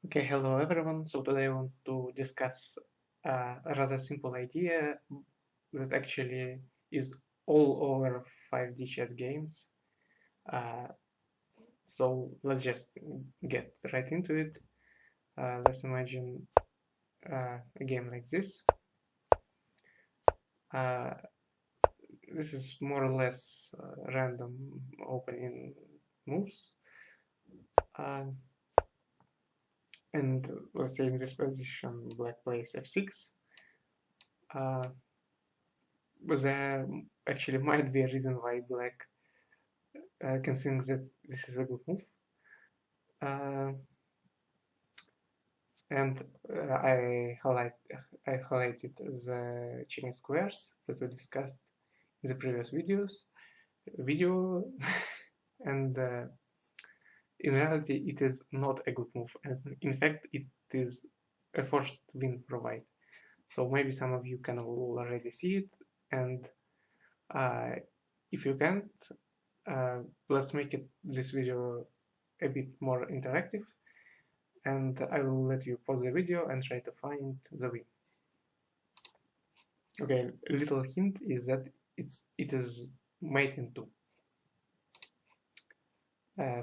Okay, hello everyone. So today I want to discuss a rather simple idea that actually is all over 5D chess games. Uh, so let's just get right into it. Let's imagine a game like this. Uh, this is more or less random opening moves. Uh, and let's say in this position, black plays f6. Uh, there actually might be a reason why black can think that this is a good move. Uh, and I highlighted the checking squares that we discussed in the previous video, and in reality, it is not a good move. And in fact, it is a forced win for white. So maybe some of you can already see it, and uh, if you can't, let's make this video a bit more interactive, and I will let you pause the video and try to find the win. Okay, a little hint is that it is mate in two.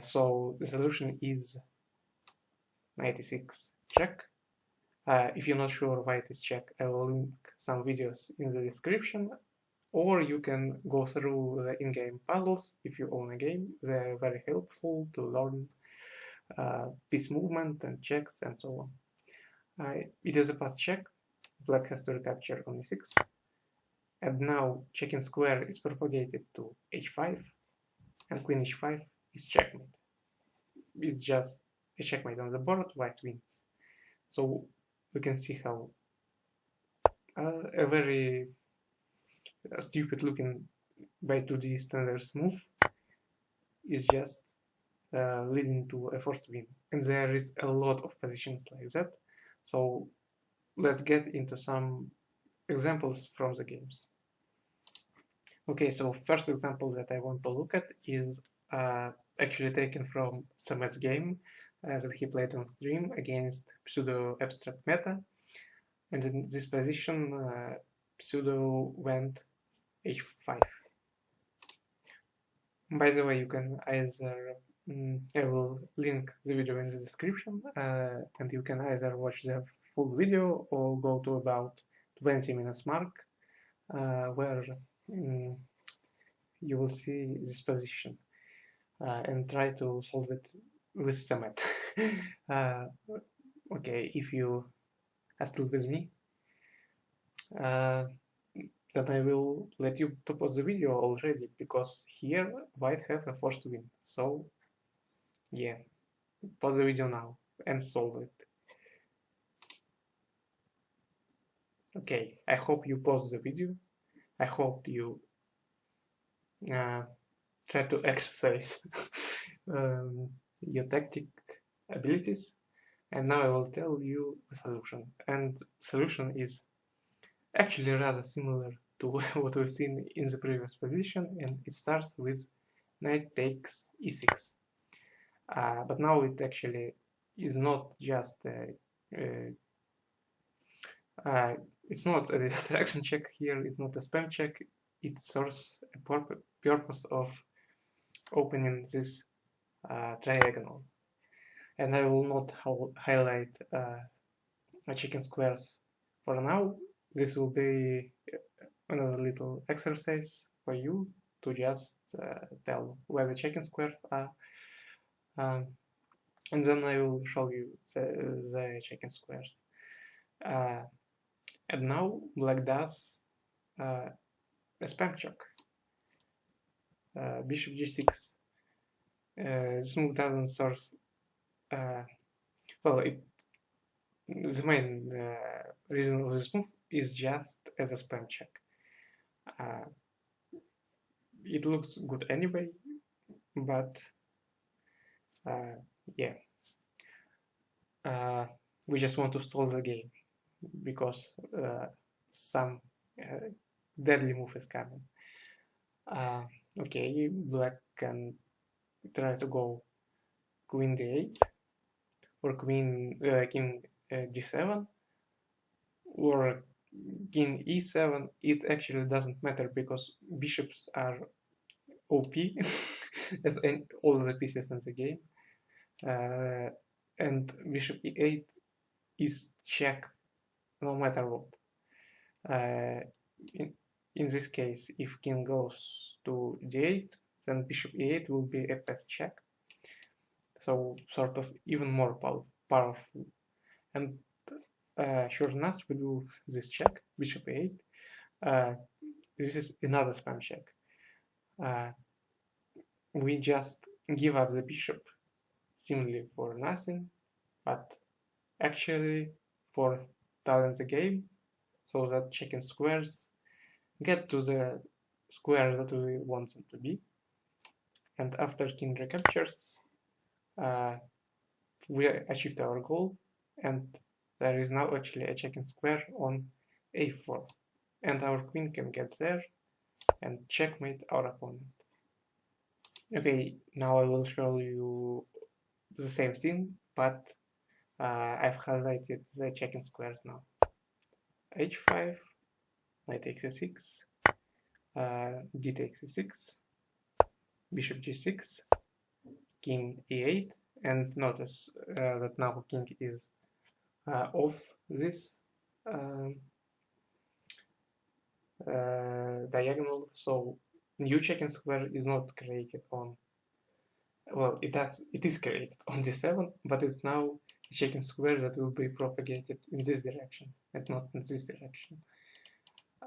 So the solution is 96 check. If you're not sure why it is check, I will link some videos in the description, or you can go through the in-game puzzles if you own a game. They're very helpful to learn piece movement and checks and so on. It is a pass check. Black has to recapture on e6. And now checking square is propagated to h5, and queen h5 is checkmate. It's just a checkmate on the board, white wins. So we can see how a very stupid looking by 2D standards move is just leading to a forced win. And there is a lot of positions like that. So let's get into some examples from the games. Okay, so first example that I want to look at is actually taken from Samet's game that he played on stream against pseudo abstract meta. And in this position, pseudo went h5. By the way, you can either I will link the video in the description, and you can either watch the full video or go to about 20 minutes mark, where you will see this position and try to solve it with Samet. Okay, if you are still with me, then I will let you to pause the video already, because here white have a forced win. So yeah, pause the video now and solve it. Okay, I hope you pause the video. I hope you try to exercise your tactic abilities. And now I will tell you the solution. And the solution is actually rather similar to what we've seen in the previous position, and it starts with knight takes e6. But now it actually is not just it's not a distraction check here, it's not a spam check, it serves a purpose of opening this triangle. And I will not highlight chicken squares for now. This will be another little exercise for you to just tell where the chicken squares are. And then I will show you the chicken squares. And now black does a spam check. Bishop g6. This move doesn't serve. Well, the main reason of this move is just as a spam check. It looks good anyway, but yeah, we just want to stall the game because some deadly move is coming. Okay, black can try to go queen d8, or queen king d7 or king e7, it actually doesn't matter because bishops are OP as in all the pieces in the game. And bishop e8 is check no matter what. In this case, if king goes to d8, then bishop e8 will be a pass check. So sort of even more powerful. And sure enough, we do this check, bishop e8. This is another spam check. We just give up the bishop seemingly for nothing, but actually for stalling the game, so that checking squares get to the square that we want them to be. And after king recaptures, we achieved our goal, and there is now actually a checking square on a4. And our queen can get there and checkmate our opponent. Okay, now I will show you the same thing, but I've highlighted the checking squares now. h5, knight takes a6, d takes a6, bishop g6, king e8, and notice that now king is off this diagonal, so new checking square is not created on, well, it is created on d7, but it's now a checking square that will be propagated in this direction and not in this direction.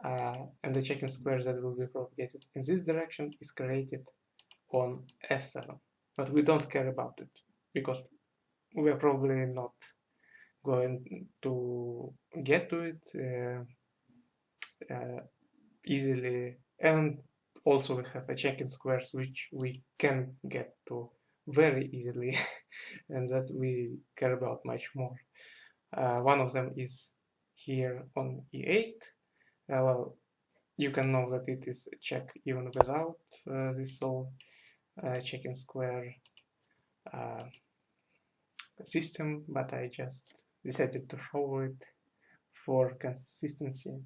And the checking square that will be propagated in this direction is created on f7, but we don't care about it because we are probably not going to get to it easily, and also we have a checking squares which we can get to very easily and that we care about much more. One of them is here on e8. Well, you can know that it is a check even without this whole checking square system, but I just decided to show it for consistency.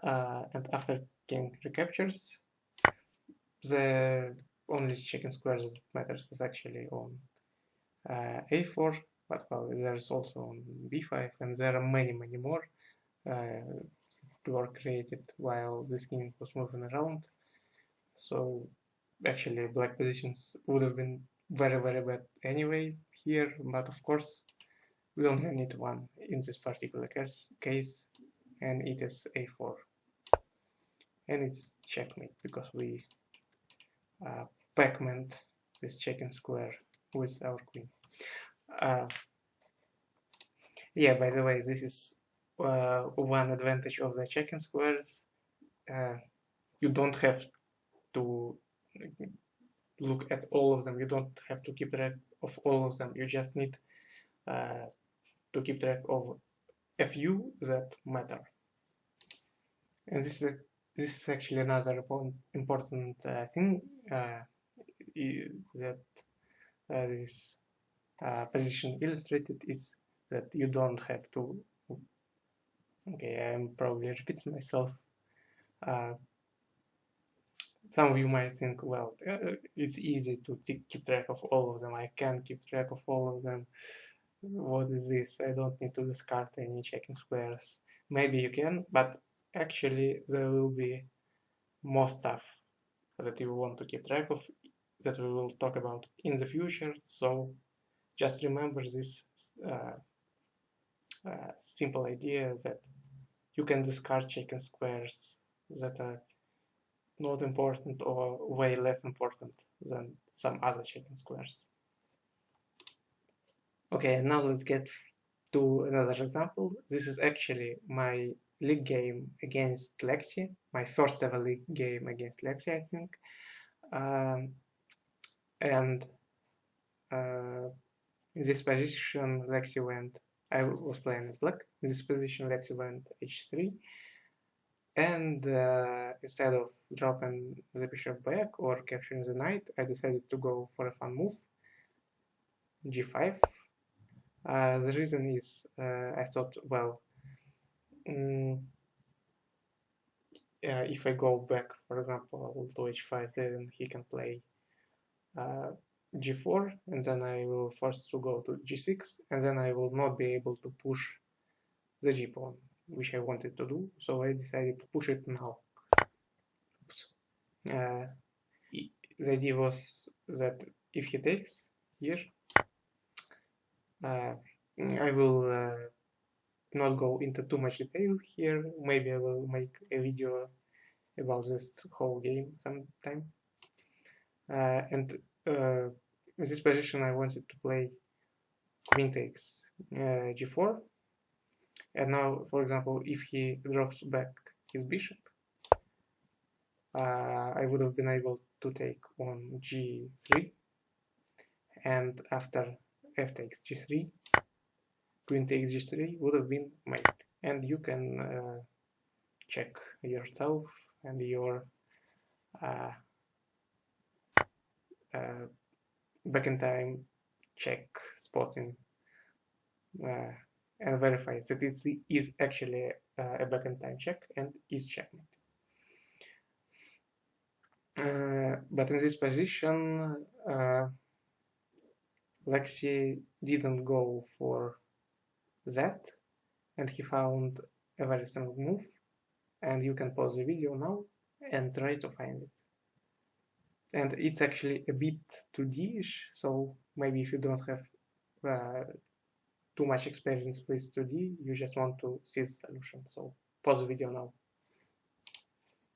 And after king recaptures, the only checking square that matters is actually on a4, but well, there's also on b5, and there are many more were created while this king was moving around. So actually black positions would have been very bad anyway here, but of course we only need one in this particular case, and it is a4, and it's checkmate because we pac-man this checking square with our queen. Yeah, by the way, this is one advantage of the checking squares. You don't have to look at all of them. You don't have to keep track of all of them. You just need to keep track of a few that matter. And this is actually another important thing that this position illustrated is that you don't have to. Okay, I'm probably repeating myself. Some of you might think, well, it's easy to keep track of all of them. I can keep track of all of them. What is this? I don't need to discard any checking squares. Maybe you can, but actually there will be more stuff that you want to keep track of that we will talk about in the future. So just remember this simple idea that you can discard checking squares that are not important or way less important than some other checking squares. Okay, now let's get to another example. This is actually my league game against Lexi, my first ever league game against Lexi, I think. And in this position, Lexi went, I was playing as black. In this position, Lexi went h3. And instead of dropping the bishop back or capturing the knight, I decided to go for a fun move, g5. The reason is I thought, well, if I go back, for example, to h5, then he can play g4, and then I will force to go to g6, and then I will not be able to push the g pawn, which I wanted to do, so I decided to push it now. The idea was that if he takes here, I will not go into too much detail here. Maybe I will make a video about this whole game sometime. And in this position I wanted to play queen takes g4, and now, for example, if he drops back his bishop, I would have been able to take on g3, and after f takes g3, queen takes g3 would have been mate. And you can check yourself and your back in time check spotting and verify that it is actually a back in time check and is checkmate. But in this position, Lexi didn't go for that, and he found a very strong move, and you can pause the video now and try to find it. And it's actually a bit 2D-ish, so maybe if you don't have too much experience with 2D, you just want to see the solution, so pause the video now.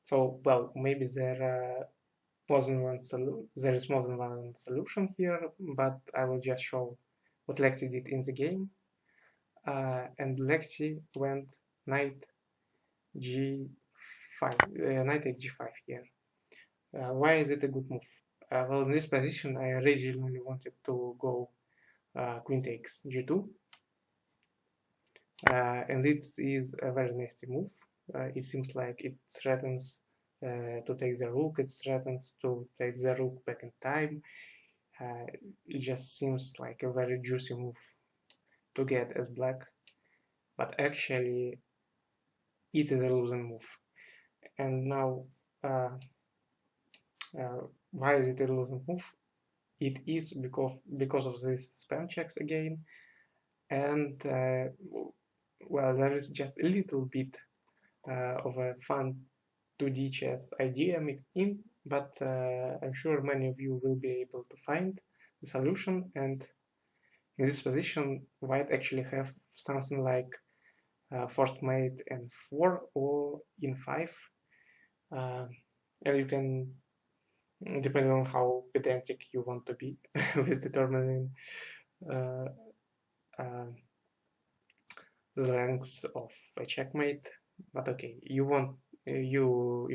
So, well, maybe there is more than one solution here, but I will just show what Lexi did in the game. And Lexi went knight g5, knight takes g5 here. Why is it a good move? Well, in this position, I originally wanted to go queen takes g2, and it is a very nasty move. It seems like it threatens to take the rook, it threatens to take the rook back in time. It just seems like a very juicy move to get as black, but actually it is a losing move. And now, why is it a losing move? It is because of these spam checks again, and well, there is just a little bit of a fun 2D chess idea mixed in, but I'm sure many of you will be able to find the solution. And in this position, white actually have something like forced mate n4 or in5, and you can, depending on how pedantic you want to be with determining the length of a checkmate. But okay, if you want, you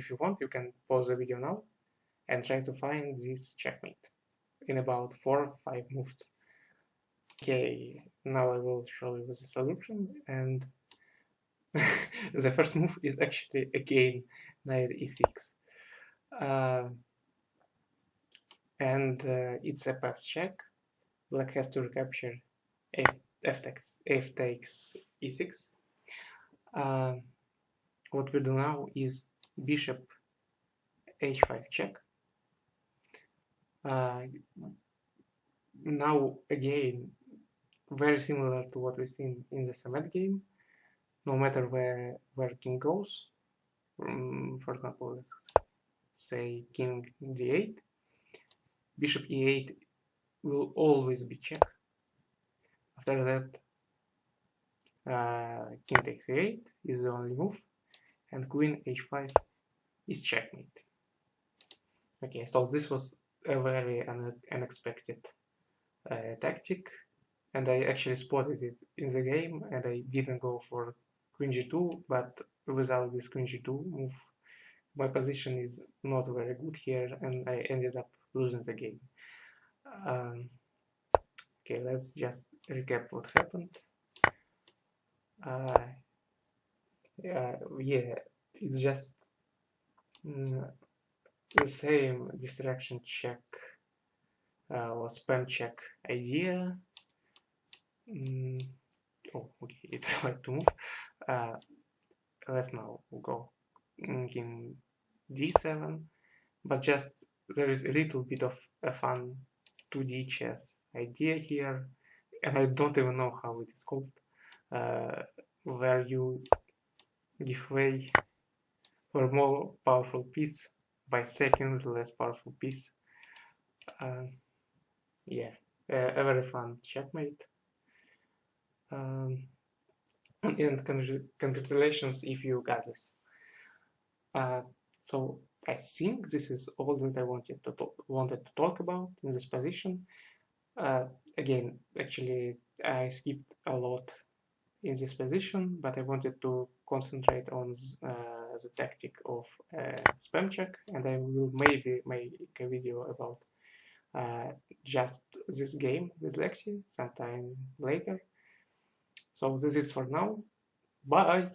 can pause the video now and try to find this checkmate in about 4 or 5 moves. Okay, now I will show you the solution, and the first move is actually again knight e6, and it's a pass check. Black has to recapture f takes e6. What we do now is bishop h5 check. Now again, very similar to what we've seen in the Samet game. No matter where king goes, for example, let's say king d8, bishop e8 will always be check. After that, king takes e8 is the only move, and queen h5 is checkmate. Okay, so this was a very unexpected tactic, and I actually spotted it in the game, and I didn't go for queen g2, but without this queen g2 move, my position is not very good here, and I ended up losing the game. Okay, let's just recap what happened. Yeah, it's just the same distraction check or spam check idea, Oh, okay, it's hard to move. Let's now go in d7, but just there is a little bit of a fun 2D chess idea here, and I don't even know how it is called, where you give way for a more powerful piece by sacking the less powerful piece. Yeah, a very fun checkmate. And congratulations if you got this. So I think this is all that I wanted to talk about in this position. Again, actually, I skipped a lot in this position, but I wanted to concentrate on the tactic of spam check, and I will maybe make a video about just this game with Lexi sometime later. So this is for now. Bye!